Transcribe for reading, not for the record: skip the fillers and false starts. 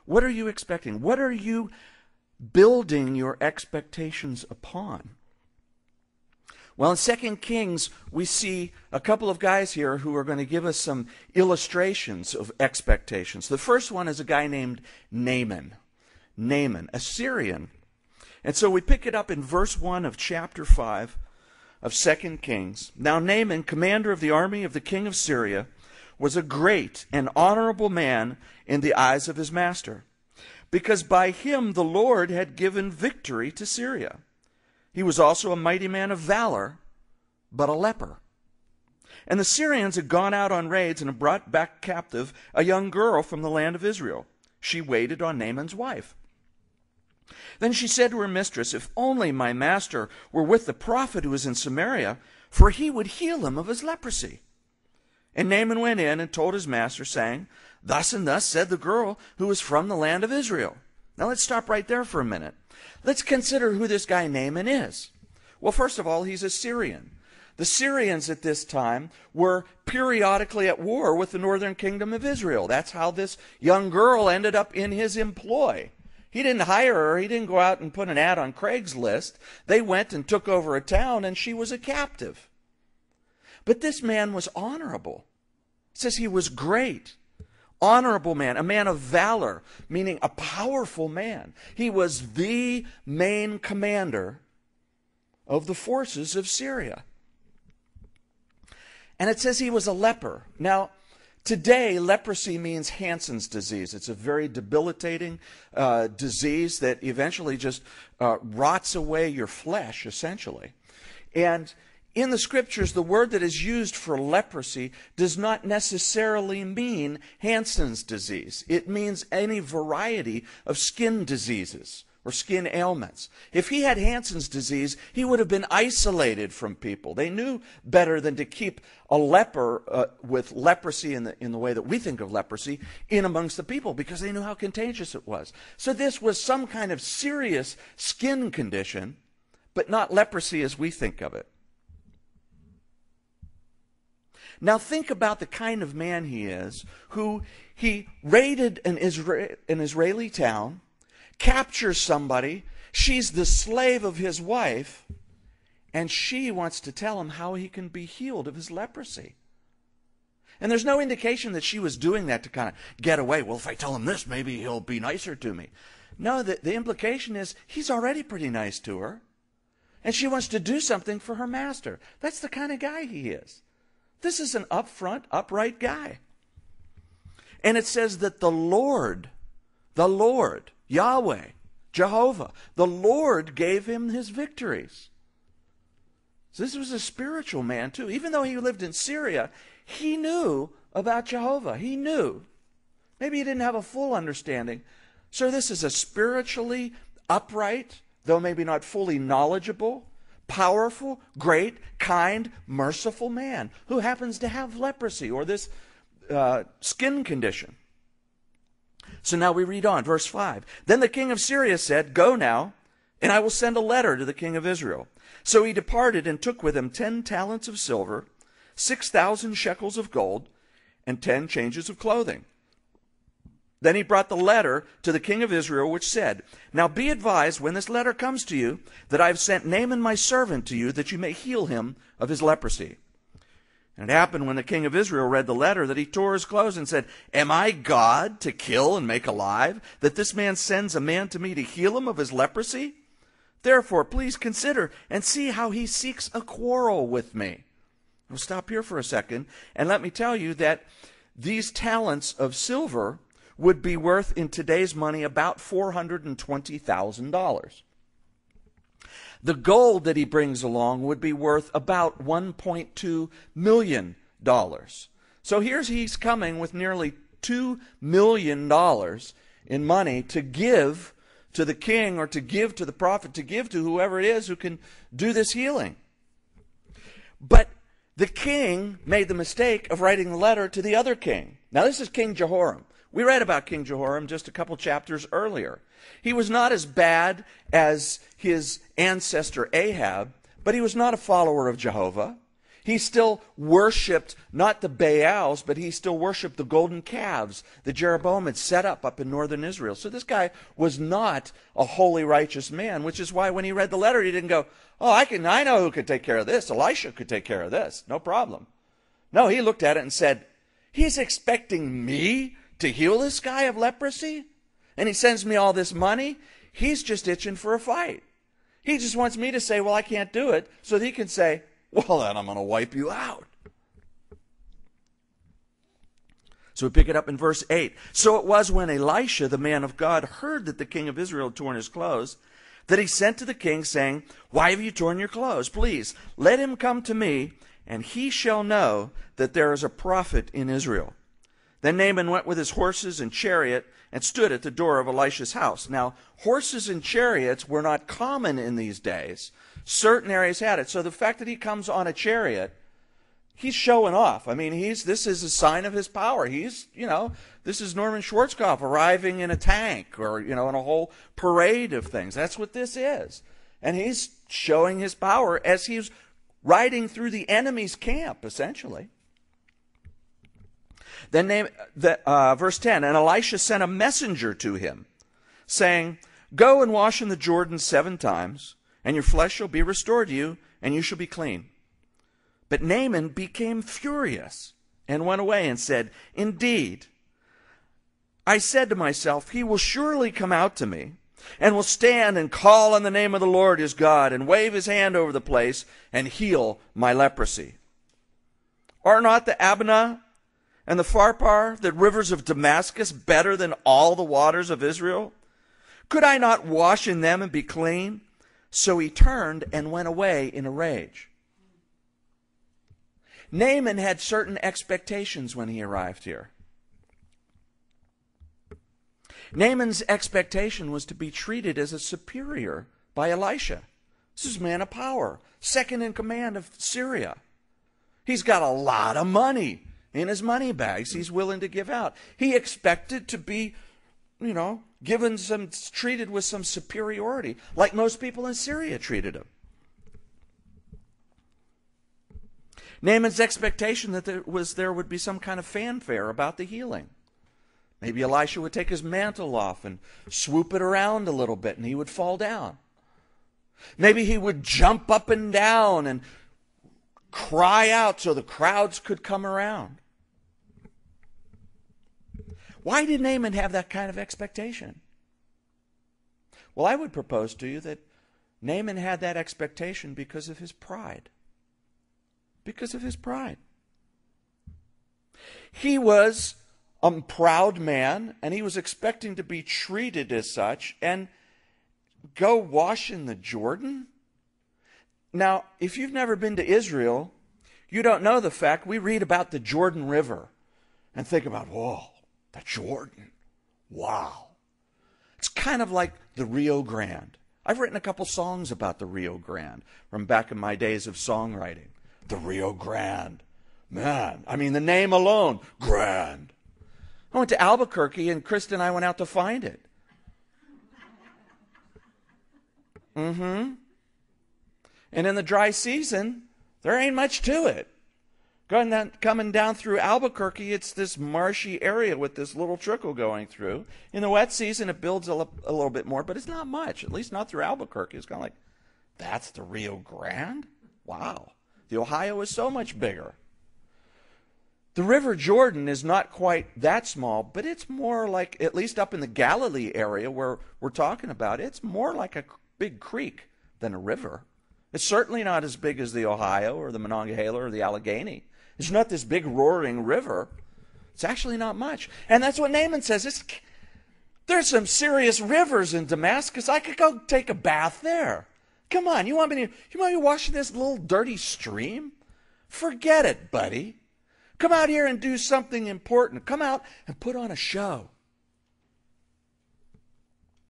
What are you expecting? What are you building your expectations upon? Well, in 2 Kings, we see a couple of guys here who are going to give us some illustrations of expectations. The first one is a guy named Naaman. Naaman, a Syrian. And so we pick it up in verse 1 of chapter 5 of 2 Kings. Now Naaman, commander of the army of the king of Syria, was a great and honorable man in the eyes of his master, because by him the Lord had given victory to Syria. He was also a mighty man of valor, but a leper. And the Syrians had gone out on raids and had brought back captive a young girl from the land of Israel. She waited on Naaman's wife. Then she said to her mistress, "If only my master were with the prophet who is in Samaria, for he would heal him of his leprosy." And Naaman went in and told his master, saying, "Thus and thus said the girl who is from the land of Israel." Now let's stop right there for a minute. Let's consider who this guy Naaman is. Well, first of all, he's a Syrian. The Syrians at this time were periodically at war with the northern kingdom of Israel. That's how this young girl ended up in his employ. He didn't hire her. He didn't go out and put an ad on Craigslist. They went and took over a town, and she was a captive. But this man was honorable. It says he was great. Honorable man, a man of valor, meaning a powerful man. He was the main commander of the forces of Syria. And it says he was a leper. Now, today, leprosy means Hansen's disease. It's a very debilitating disease that eventually just rots away your flesh, essentially. And in the scriptures, the word that is used for leprosy does not necessarily mean Hansen's disease. It means any variety of skin diseases or skin ailments. If he had Hansen's disease, he would have been isolated from people. They knew better than to keep a leper with leprosy in the way that we think of leprosy in amongst the people, because they knew how contagious it was. So this was some kind of serious skin condition, but not leprosy as we think of it. Now think about the kind of man he is, who he raided an Israeli town, captures somebody, she's the slave of his wife, and she wants to tell him how he can be healed of his leprosy. And there's no indication that she was doing that to kind of get away. Well, if I tell him this, maybe he'll be nicer to me. No, the implication is he's already pretty nice to her, and she wants to do something for her master. That's the kind of guy he is. This is an upfront, upright guy. And it says that the Lord, Yahweh, Jehovah, the Lord gave him his victories. So this was a spiritual man too. Even though he lived in Syria, he knew about Jehovah. He knew. Maybe he didn't have a full understanding. So this is a spiritually upright, though maybe not fully knowledgeable, powerful, great, kind, merciful man who happens to have leprosy or this skin condition. So now we read on, verse 5. Then the king of Syria said, "Go now, and I will send a letter to the king of Israel." So he departed and took with him 10 talents of silver, 6,000 shekels of gold, and 10 changes of clothing. Then he brought the letter to the king of Israel, which said, "Now be advised, when this letter comes to you, that I have sent Naaman my servant to you, that you may heal him of his leprosy." And it happened when the king of Israel read the letter that he tore his clothes and said, "Am I God to kill and make alive, that this man sends a man to me to heal him of his leprosy? Therefore, please consider and see how he seeks a quarrel with me." I'll stop here for a second, and let me tell you that these talents of silver would be worth, in today's money, about $420,000. The gold that he brings along would be worth about $1.2 million. So he's coming with nearly $2 million in money to give to the king, or to give to the prophet, to give to whoever it is who can do this healing. But the king made the mistake of writing the letter to the other king. Now this is King Jehoram. We read about King Jehoram just a couple chapters earlier. He was not as bad as his ancestor Ahab, but he was not a follower of Jehovah. He still worshipped not the Baals, but he still worshipped the golden calves that Jeroboam had set up in northern Israel. So this guy was not a holy, righteous man, which is why when he read the letter, he didn't go, oh, I know who could take care of this. Elisha could take care of this. No problem. No, he looked at it and said, he's expecting me to heal this guy of leprosy? And he sends me all this money? He's just itching for a fight. He just wants me to say, well, I can't do it, so that he can say, well, then I'm going to wipe you out. So we pick it up in verse 8. So it was when Elisha, the man of God, heard that the king of Israel had torn his clothes, that he sent to the king, saying, why have you torn your clothes? Please, let him come to me, and he shall know that there is a prophet in Israel. Then Naaman went with his horses and chariot and stood at the door of Elisha's house. Now, horses and chariots were not common in these days. Certain areas had it. So the fact that he comes on a chariot, he's showing off. I mean, this is a sign of his power. This is Norman Schwarzkopf arriving in a tank or, in a whole parade of things. That's what this is. And he's showing his power as he's riding through the enemy's camp, essentially. Then verse 10, and Elisha sent a messenger to him, saying, go and wash in the Jordan 7 times, and your flesh shall be restored to you, and you shall be clean. But Naaman became furious and went away and said, indeed, I said to myself, he will surely come out to me, and will stand and call on the name of the Lord his God, and wave his hand over the place, and heal my leprosy. Are not the Abana and the Pharpar, the rivers of Damascus, better than all the waters of Israel? Could I not wash in them and be clean? So he turned and went away in a rage. Naaman had certain expectations when he arrived here. Naaman's expectation was to be treated as a superior by Elisha. This is a man of power, second in command of Syria. He's got a lot of money in his money bags he's willing to give out. He expected to be, treated with some superiority, like most people in Syria treated him. Naaman's expectation that there would be some kind of fanfare about the healing. Maybe Elisha would take his mantle off and swoop it around a little bit and he would fall down. Maybe he would jump up and down and cry out so the crowds could come around. Why did Naaman have that kind of expectation? Well, I would propose to you that Naaman had that expectation because of his pride. Because of his pride. He was a proud man, and he was expecting to be treated as such, and go wash in the Jordan? Now, if you've never been to Israel, you don't know the fact we read about the Jordan River and think about, whoa, the Jordan. Wow. It's kind of like the Rio Grande. I've written a couple songs about the Rio Grande from back in my days of songwriting. The Rio Grande. Man, I mean, the name alone, grand. I went to Albuquerque, and Krista and I went out to find it. And in the dry season, there ain't much to it. Coming down through Albuquerque, it's this marshy area with this little trickle going through. In the wet season, it builds a little bit more, but it's not much, at least not through Albuquerque. It's kind of like, that's the Rio Grande? Wow. The Ohio is so much bigger. The River Jordan is not quite that small, but it's more like, at least up in the Galilee area where we're talking about, it's more like a big creek than a river. It's certainly not as big as the Ohio or the Monongahela or the Allegheny. It's not this big roaring river. It's actually not much. And that's what Naaman says. There's some serious rivers in Damascus. I could go take a bath there. Come on, you want me to wash in this little dirty stream? Forget it, buddy. Come out here and do something important. Come out and put on a show.